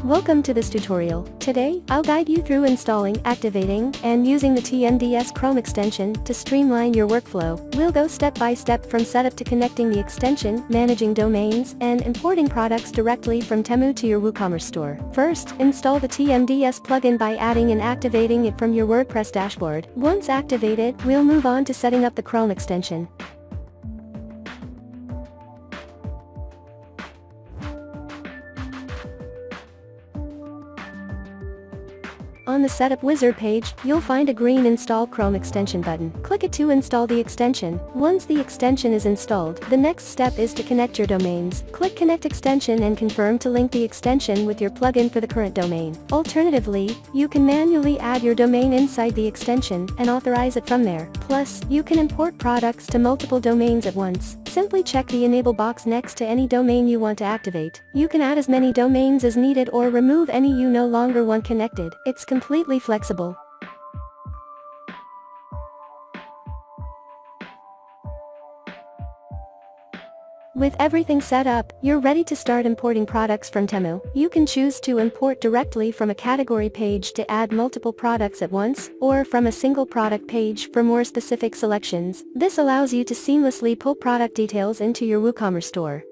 Welcome to this tutorial. Today, I'll guide you through installing, activating, and using the TMDS Chrome extension to streamline your workflow. We'll go step by step from setup to connecting the extension, managing domains, and importing products directly from Temu to your WooCommerce store. First, install the TMDS plugin by adding and activating it from your WordPress dashboard. Once activated, we'll move on to setting up the Chrome extension. On the Setup Wizard page, you'll find a green Install Chrome extension button. Click it to install the extension. Once the extension is installed, the next step is to connect your domains. Click Connect Extension and confirm to link the extension with your plugin for the current domain. Alternatively, you can manually add your domain inside the extension and authorize it from there. Plus, you can import products to multiple domains at once. Simply check the Enable box next to any domain you want to activate. You can add as many domains as needed or remove any you no longer want connected. It's completely flexible. With everything set up, you're ready to start importing products from Temu. You can choose to import directly from a category page to add multiple products at once, or from a single product page for more specific selections. This allows you to seamlessly pull product details into your WooCommerce store.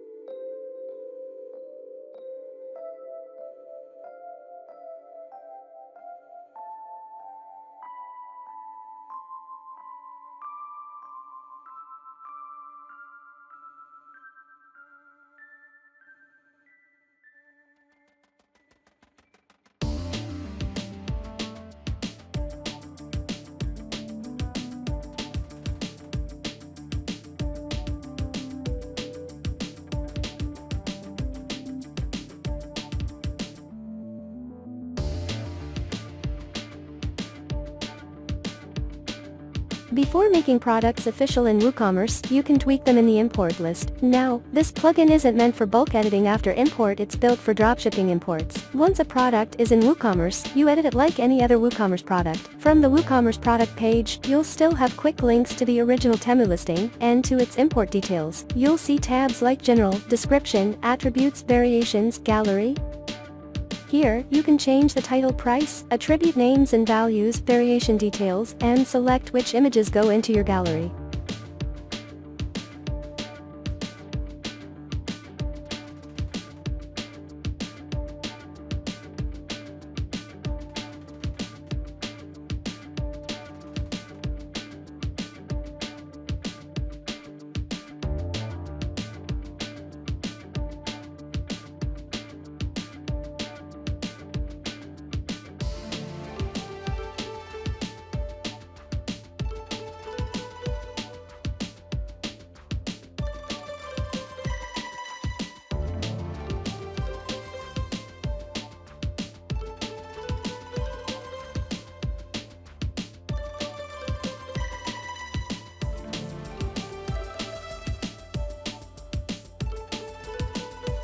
Before making products official in WooCommerce, you can tweak them in the import list. Now, this plugin isn't meant for bulk editing after import, it's built for dropshipping imports. Once a product is in WooCommerce, you edit it like any other WooCommerce product. From the WooCommerce product page, you'll still have quick links to the original Temu listing, and to its import details. You'll see tabs like General, Description, Attributes, Variations, Gallery. Here, you can change the title, price, attribute names and values, variation details, and select which images go into your gallery.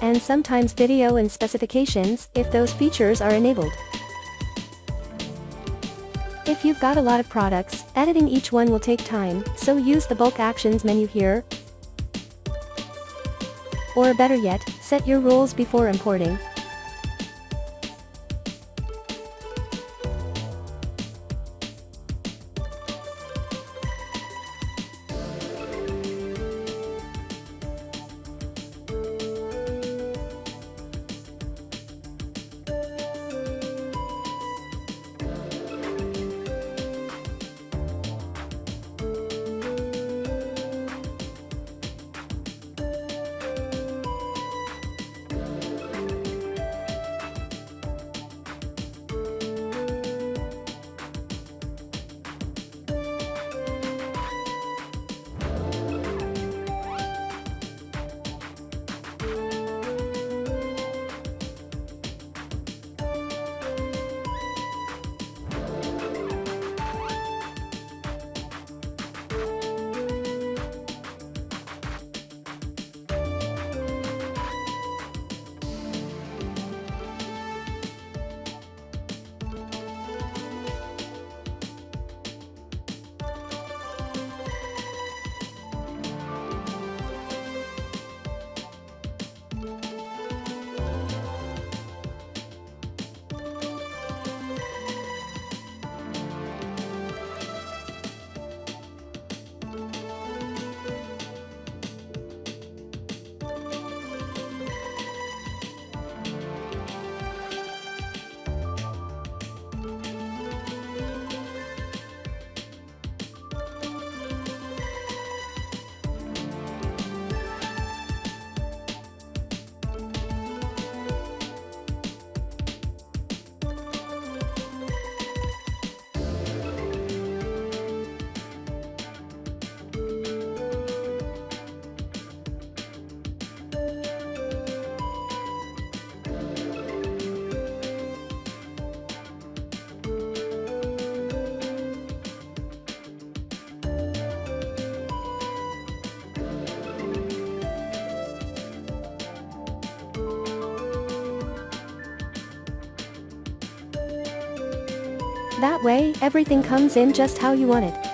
And sometimes video and specifications, if those features are enabled. If you've got a lot of products, editing each one will take time, so use the Bulk Actions menu here. Or better yet, set your rules before importing. That way, everything comes in just how you want it.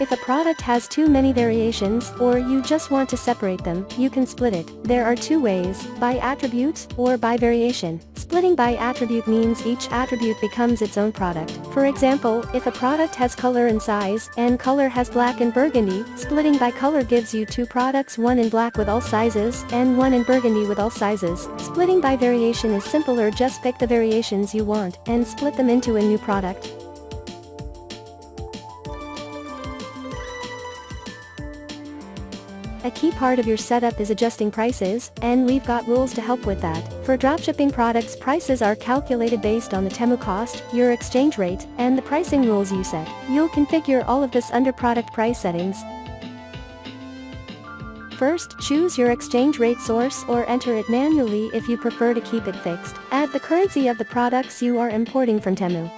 If a product has too many variations, or you just want to separate them, you can split it. There are two ways, by attribute, or by variation. Splitting by attribute means each attribute becomes its own product. For example, if a product has color and size, and color has black and burgundy, splitting by color gives you two products, one in black with all sizes, and one in burgundy with all sizes. Splitting by variation is simpler, just pick the variations you want, and split them into a new product. A key part of your setup is adjusting prices, and we've got rules to help with that. For dropshipping products, prices are calculated based on the Temu cost, your exchange rate, and the pricing rules you set. You'll configure all of this under product price settings. First, choose your exchange rate source or enter it manually if you prefer to keep it fixed. Add the currency of the products you are importing from Temu.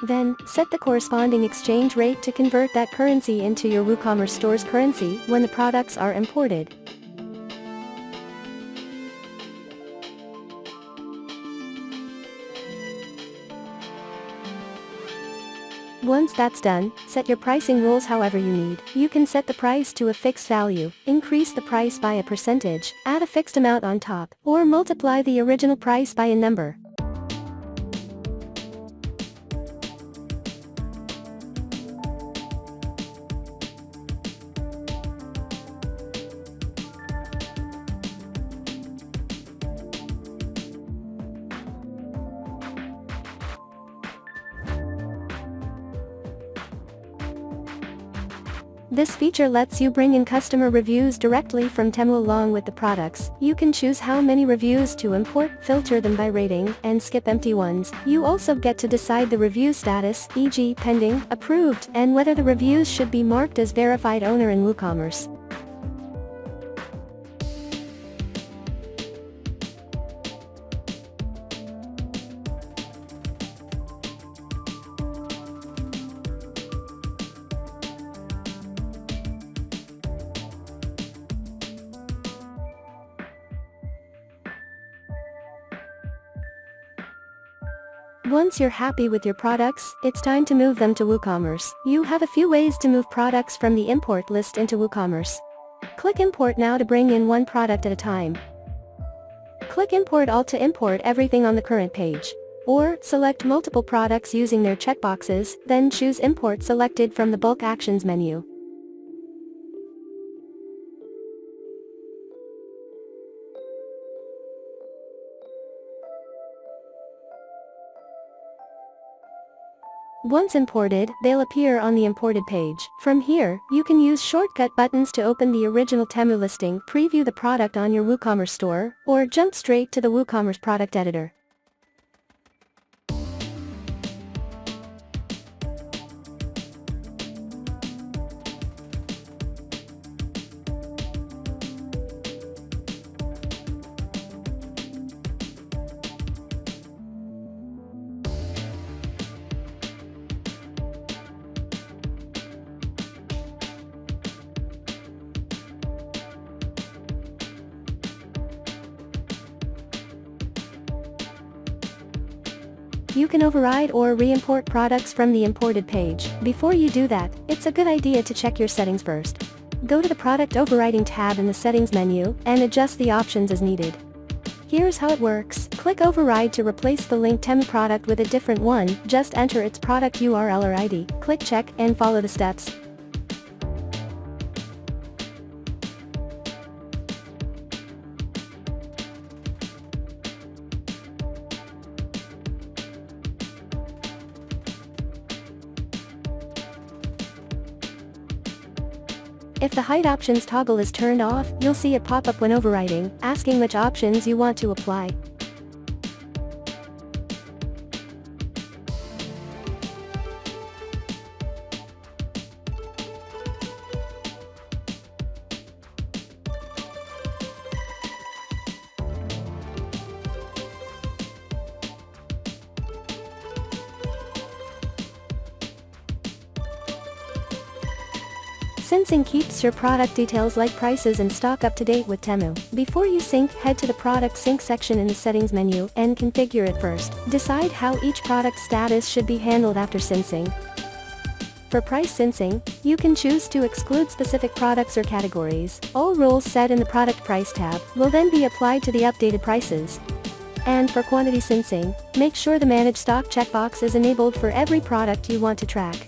Then, set the corresponding exchange rate to convert that currency into your WooCommerce store's currency when the products are imported. Once that's done, set your pricing rules however you need. You can set the price to a fixed value, increase the price by a percentage, add a fixed amount on top, or multiply the original price by a number. This feature lets you bring in customer reviews directly from Temu along with the products. You can choose how many reviews to import, filter them by rating, and skip empty ones. You also get to decide the review status, e.g. pending, approved, and whether the reviews should be marked as verified owner in WooCommerce. Once you're happy with your products, it's time to move them to WooCommerce. You have a few ways to move products from the import list into WooCommerce. Click Import Now to bring in one product at a time. Click Import All to import everything on the current page. Or, select multiple products using their checkboxes, then choose Import selected from the Bulk Actions menu. Once imported, they'll appear on the imported page. From here, you can use shortcut buttons to open the original Temu listing, preview the product on your WooCommerce store, or jump straight to the WooCommerce product editor. You can override or re-import products from the imported page. Before you do that, it's a good idea to check your settings first. Go to the Product Overriding tab in the Settings menu, and adjust the options as needed. Here's how it works. Click Override to replace the linked Temu product with a different one, just enter its product URL or ID. Click Check, and follow the steps. If the height options toggle is turned off, you'll see a pop-up when overriding, asking which options you want to apply. Syncing keeps your product details like prices and stock up to date with Temu. Before you sync, head to the Product Sync section in the Settings menu and configure it first. Decide how each product status should be handled after syncing. For price syncing, you can choose to exclude specific products or categories. All rules set in the Product Price tab will then be applied to the updated prices. And for quantity syncing, make sure the Manage Stock checkbox is enabled for every product you want to track.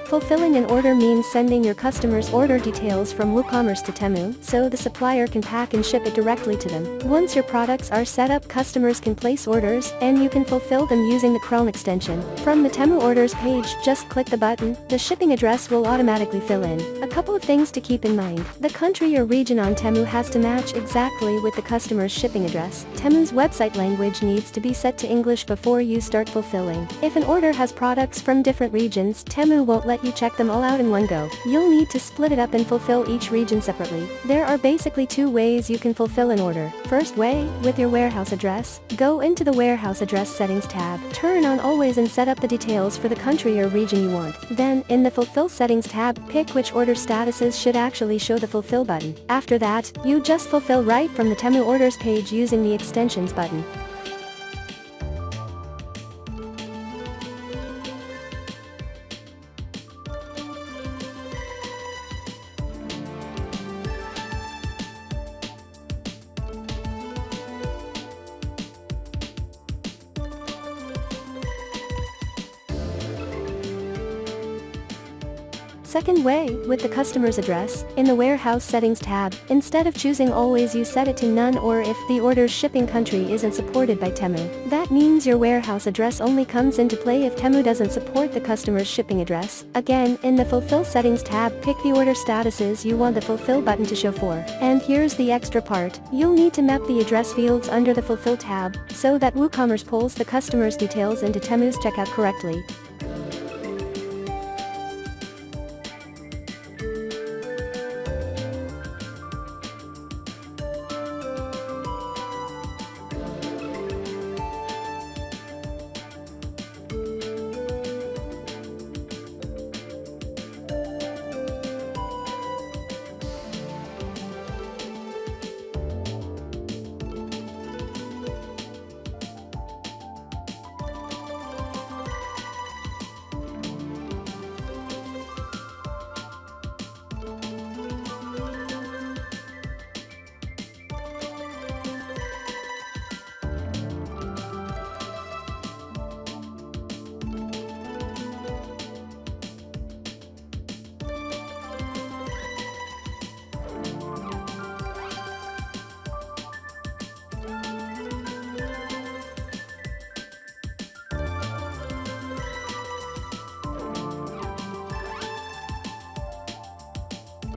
Fulfilling an order means sending your customer's order details from WooCommerce to Temu, so the supplier can pack and ship it directly to them. Once your products are set up, customers can place orders, and you can fulfill them using the Chrome extension. From the Temu Orders page, just click the button, the shipping address will automatically fill in. A couple of things to keep in mind. The country or region on Temu has to match exactly with the customer's shipping address. Temu's website language needs to be set to English before you start fulfilling. If an order has products from different regions, Temu won't let you check them all out in one go. You'll need to split it up and fulfill each region separately. There are basically two ways you can fulfill an order. First way, with your warehouse address, go into the Warehouse Address Settings tab, turn on Always and set up the details for the country or region you want. Then, in the Fulfill Settings tab, pick which order statuses should actually show the Fulfill button. After that, you just fulfill right from the Temu Orders page using the Extensions button. Second way, with the customer's address, in the Warehouse Settings tab, instead of choosing Always you set it to None or if the order's shipping country isn't supported by Temu. That means your warehouse address only comes into play if Temu doesn't support the customer's shipping address. Again, in the Fulfill Settings tab, pick the order statuses you want the Fulfill button to show for. And here's the extra part, you'll need to map the address fields under the Fulfill tab, so that WooCommerce pulls the customer's details into Temu's checkout correctly.